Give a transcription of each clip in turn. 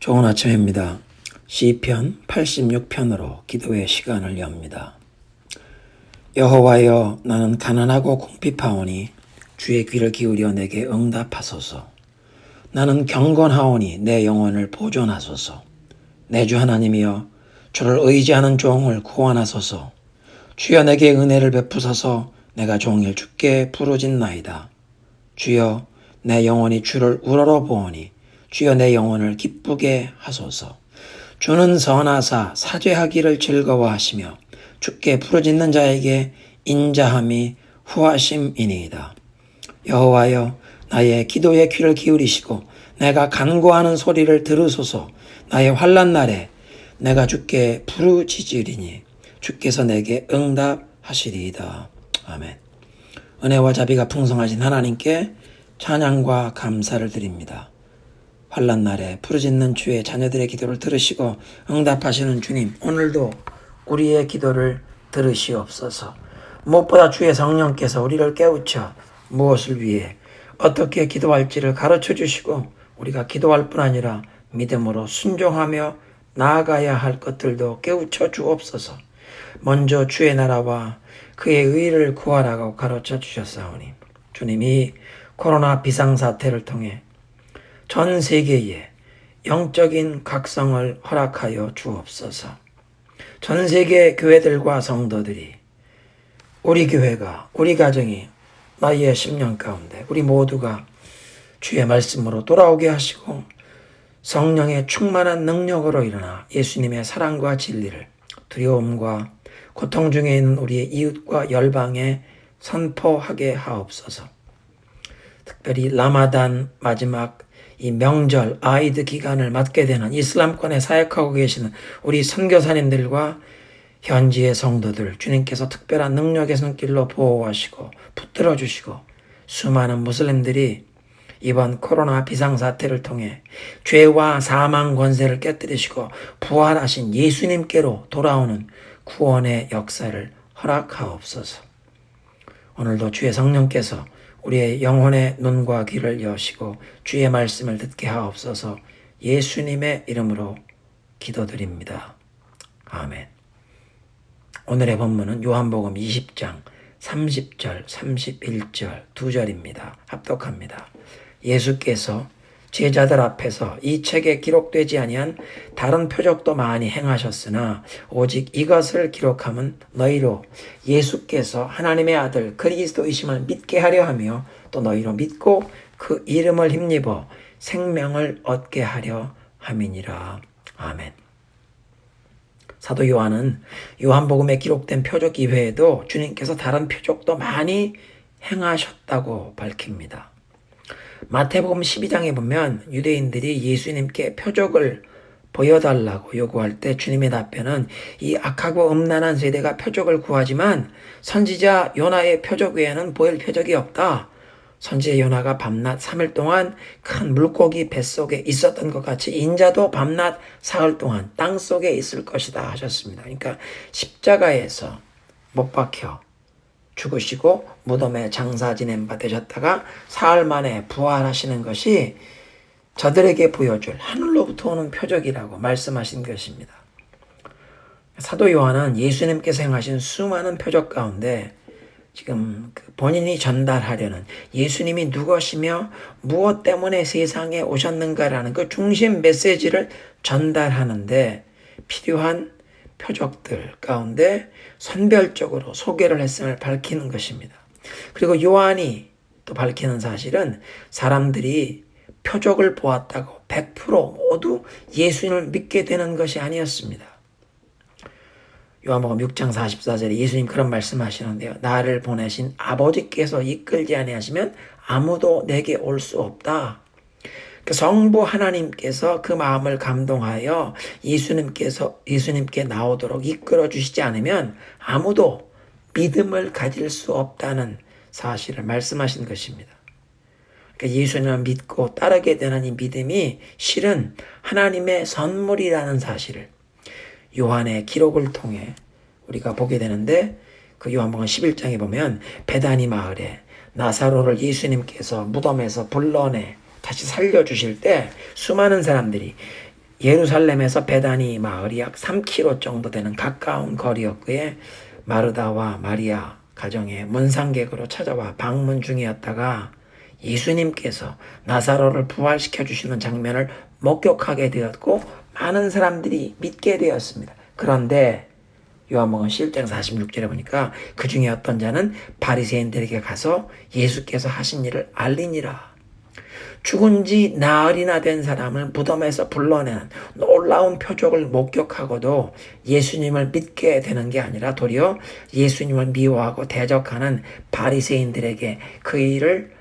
좋은 아침입니다. 시편 86편으로 기도의 시간을 엽니다. 여호와여, 나는 가난하고 궁핍하오니 주의 귀를 기울여 내게 응답하소서. 나는 경건하오니 내 영혼을 보존하소서. 내 주 하나님이여, 주를 의지하는 종을 구원하소서. 주여 내게 은혜를 베푸소서. 내가 종일 주께 부르짖나이다. 주여, 내 영혼이 주를 우러러 보오니 주여 내 영혼을 기쁘게 하소서. 주는 선하사 사죄하기를 즐거워하시며 주께 부르짖는 자에게 인자함이 후하심이니이다. 여호와여, 나의 기도에 귀를 기울이시고 내가 간구하는 소리를 들으소서. 나의 환난 날에 내가 주께 부르짖으리니 주께서 내게 응답하시리이다. 아멘. 은혜와 자비가 풍성하신 하나님께 찬양과 감사를 드립니다. 환난 날에 부르짖는 주의 자녀들의 기도를 들으시고 응답하시는 주님, 오늘도 우리의 기도를 들으시옵소서. 무엇보다 주의 성령께서 우리를 깨우쳐 무엇을 위해 어떻게 기도할지를 가르쳐 주시고 우리가 기도할 뿐 아니라 믿음으로 순종하며 나아가야 할 것들도 깨우쳐 주옵소서. 먼저 주의 나라와 그의 의를 구하라고 가르쳐 주셨사오니 주님이 코로나 비상사태를 통해 전 세계에 영적인 각성을 허락하여 주옵소서. 전 세계 교회들과 성도들이 우리 교회가, 우리 가정이 나의 10년 가운데 우리 모두가 주의 말씀으로 돌아오게 하시고 성령의 충만한 능력으로 일어나 예수님의 사랑과 진리를 두려움과 고통 중에 있는 우리의 이웃과 열방에 선포하게 하옵소서. 특별히 라마단 마지막 이 명절 아이드 기간을 맞게 되는 이슬람권에 사역하고 계시는 우리 선교사님들과 현지의 성도들 주님께서 특별한 능력의 손길로 보호하시고 붙들어 주시고 수많은 무슬림들이 이번 코로나 비상사태를 통해 죄와 사망 권세를 깨뜨리시고 부활하신 예수님께로 돌아오는 구원의 역사를 허락하옵소서. 오늘도 주의 성령께서 우리의 영혼의 눈과 귀를 여시고 주의 말씀을 듣게 하옵소서. 예수님의 이름으로 기도드립니다. 아멘. 오늘의 본문은 요한복음 20장 30절, 31절 두 절입니다. 합독합니다. 예수께서 제자들 앞에서 이 책에 기록되지 아니한 다른 표적도 많이 행하셨으나 오직 이것을 기록함은 너희로 예수께서 하나님의 아들 그리스도이심을 믿게 하려 하며 또 너희로 믿고 그 이름을 힘입어 생명을 얻게 하려 함이니라. 아멘. 사도 요한은 요한복음에 기록된 표적 이외에도 주님께서 다른 표적도 많이 행하셨다고 밝힙니다. 마태복음 12장에 보면 유대인들이 예수님께 표적을 보여달라고 요구할 때 주님의 답변은 이 악하고 음란한 세대가 표적을 구하지만 선지자 요나의 표적 외에는 보일 표적이 없다. 선지자 요나가 밤낮 3일 동안 큰 물고기 뱃속에 있었던 것 같이 인자도 밤낮 사흘 동안 땅속에 있을 것이다 하셨습니다. 그러니까 십자가에서 못 박혀 죽으시고 무덤에 장사 지낸 바 되셨다가 사흘 만에 부활하시는 것이 저들에게 보여줄 하늘로부터 오는 표적이라고 말씀하신 것입니다. 사도 요한은 예수님께서 행하신 수많은 표적 가운데 지금 본인이 전달하려는 예수님이 누구시며 무엇 때문에 세상에 오셨는가라는 그 중심 메시지를 전달하는데 필요한 표적들 가운데 선별적으로 소개를 했음을 밝히는 것입니다. 그리고 요한이 또 밝히는 사실은 사람들이 표적을 보았다고 100% 모두 예수님을 믿게 되는 것이 아니었습니다. 요한복음 6장 44절에 예수님 그런 말씀하시는데요. 나를 보내신 아버지께서 이끌지 아니하시면 아무도 내게 올 수 없다. 성부 하나님께서 그 마음을 감동하여 예수님께 나오도록 이끌어 주시지 않으면 아무도 믿음을 가질 수 없다는 사실을 말씀하신 것입니다. 그러니까 예수님을 믿고 따르게 되는 이 믿음이 실은 하나님의 선물이라는 사실을 요한의 기록을 통해 우리가 보게 되는데 그 요한복음 11장에 보면 베다니 마을에 나사로를 예수님께서 무덤에서 불러내 다시 살려주실 때 수많은 사람들이 예루살렘에서 베다니 마을이 약 3km 정도 되는 가까운 거리였기에 마르다와 마리아 가정에 문상객으로 찾아와 방문 중이었다가 예수님께서 나사로를 부활시켜 주시는 장면을 목격하게 되었고 많은 사람들이 믿게 되었습니다. 그런데 요한복음 11장 46절에 보니까 그 중에 어떤 자는 바리새인들에게 가서 예수께서 하신 일을 알리니라. 죽은 지 나흘이나 된 사람을 무덤에서 불러내는 놀라운 표적을 목격하고도 예수님을 믿게 되는 게 아니라 도리어 예수님을 미워하고 대적하는 바리새인들에게 그 일을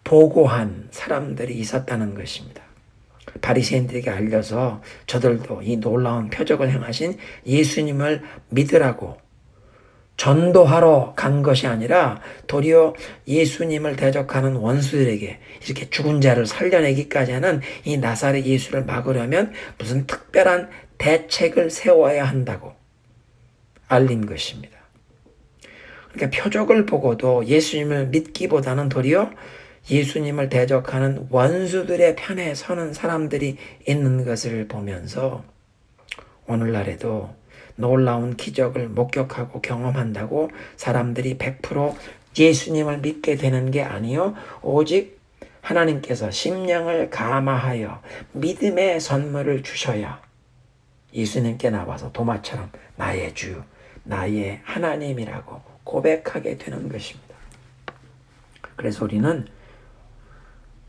보고한 사람들이 있었다는 것입니다. 바리새인들에게 알려서 저들도 이 놀라운 표적을 행하신 예수님을 믿으라고 전도하러 간 것이 아니라 도리어 예수님을 대적하는 원수들에게 이렇게 죽은 자를 살려내기까지 하는 이 나사렛 예수를 막으려면 무슨 특별한 대책을 세워야 한다고 알린 것입니다. 그러니까 표적을 보고도 예수님을 믿기보다는 도리어 예수님을 대적하는 원수들의 편에 서는 사람들이 있는 것을 보면서 오늘날에도 놀라운 기적을 목격하고 경험한다고 사람들이 100% 예수님을 믿게 되는 게 아니요 오직 하나님께서 심령을 감화하여 믿음의 선물을 주셔야 예수님께 나와서 도마처럼 나의 주, 나의 하나님이라고 고백하게 되는 것입니다. 그래서 우리는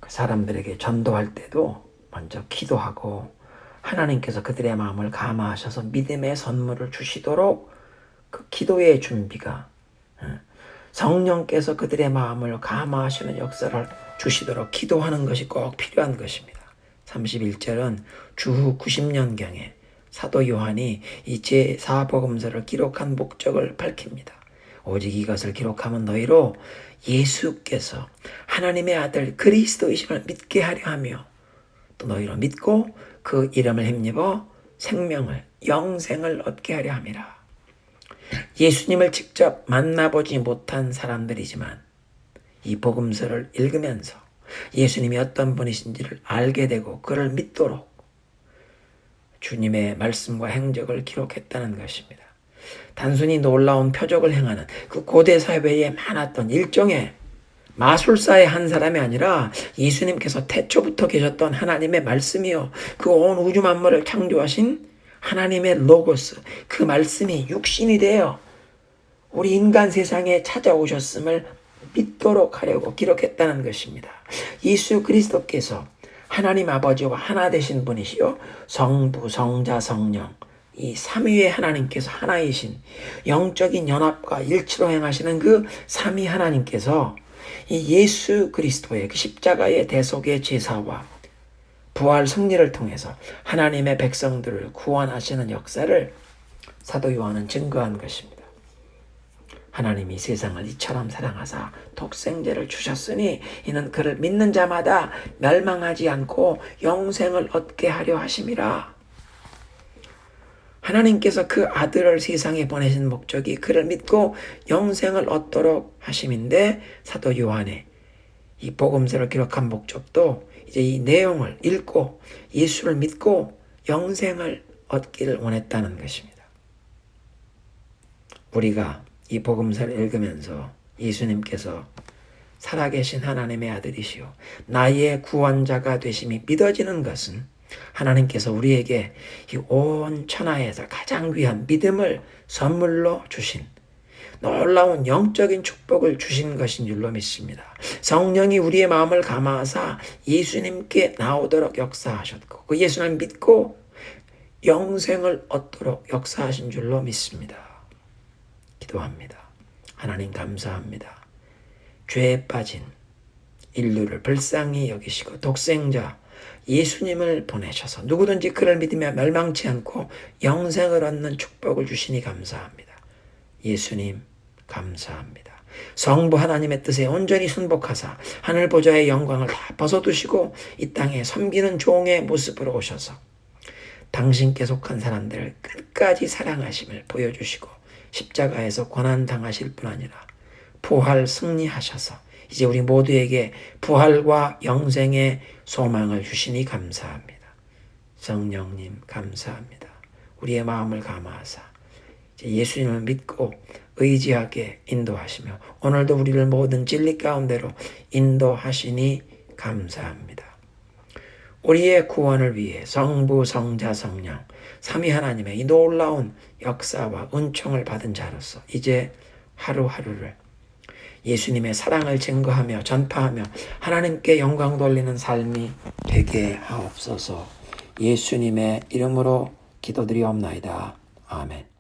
사람들에게 전도할 때도 먼저 기도하고 하나님께서 그들의 마음을 감화하셔서 믿음의 선물을 주시도록 그 기도의 준비가 성령께서 그들의 마음을 감화하시는 역사를 주시도록 기도하는 것이 꼭 필요한 것입니다. 31절은 주후 90년경에 사도 요한이 이 제4복음서를 기록한 목적을 밝힙니다. 오직 이것을 기록하면 너희로 예수께서 하나님의 아들 그리스도이심을 믿게 하려 하며 또 너희로 믿고 그 이름을 힘입어 생명을 영생을 얻게 하려 함이라. 예수님을 직접 만나보지 못한 사람들이지만 이 복음서를 읽으면서 예수님이 어떤 분이신지를 알게 되고 그를 믿도록 주님의 말씀과 행적을 기록했다는 것입니다. 단순히 놀라운 표적을 행하는 그 고대 사회에 많았던 일종의 마술사의 한 사람이 아니라 예수님께서 태초부터 계셨던 하나님의 말씀이요 그 온 우주 만물을 창조하신 하나님의 로고스 그 말씀이 육신이 되어 우리 인간 세상에 찾아오셨음을 믿도록 하려고 기록했다는 것입니다. 예수 그리스도께서 하나님 아버지와 하나 되신 분이시요 성부, 성자, 성령 이 삼위의 하나님께서 하나이신 영적인 연합과 일치로 행하시는 그 삼위 하나님께서 이 예수 그리스도의 그 십자가의 대속의 제사와 부활 승리를 통해서 하나님의 백성들을 구원하시는 역사를 사도 요한은 증거한 것입니다. 하나님이 세상을 이처럼 사랑하사 독생자를 주셨으니 이는 그를 믿는 자마다 멸망하지 않고 영생을 얻게 하려 하심이라. 하나님께서 그 아들을 세상에 보내신 목적이 그를 믿고 영생을 얻도록 하심인데 사도 요한의 이 복음서를 기록한 목적도 이제 이 내용을 읽고 예수를 믿고 영생을 얻기를 원했다는 것입니다. 우리가 이 복음서를 읽으면서 예수님께서 살아계신 하나님의 아들이시오 나의 구원자가 되심이 믿어지는 것은 하나님께서 우리에게 이 온 천하에서 가장 귀한 믿음을 선물로 주신 놀라운 영적인 축복을 주신 것인 줄로 믿습니다. 성령이 우리의 마음을 감화하사 예수님께 나오도록 역사하셨고 그 예수를 믿고 영생을 얻도록 역사하신 줄로 믿습니다. 기도합니다. 하나님 감사합니다. 죄에 빠진 인류를 불쌍히 여기시고 독생자 예수님을 보내셔서 누구든지 그를 믿으며 멸망치 않고 영생을 얻는 축복을 주시니 감사합니다. 예수님 감사합니다. 성부 하나님의 뜻에 온전히 순복하사 하늘 보좌의 영광을 다 벗어두시고 이 땅에 섬기는 종의 모습으로 오셔서 당신께 속한 사람들을 끝까지 사랑하심을 보여주시고 십자가에서 고난당하실 뿐 아니라 부활 승리하셔서 이제 우리 모두에게 부활과 영생의 소망을 주시니 감사합니다. 성령님 감사합니다. 우리의 마음을 감화하사 예수님을 믿고 의지하게 인도하시며 오늘도 우리를 모든 진리 가운데로 인도하시니 감사합니다. 우리의 구원을 위해 성부, 성자, 성령 삼위 하나님의 이 놀라운 역사와 은총을 받은 자로서 이제 하루하루를 예수님의 사랑을 증거하며 전파하며 하나님께 영광 돌리는 삶이 되게 하옵소서. 예수님의 이름으로 기도드리옵나이다. 아멘.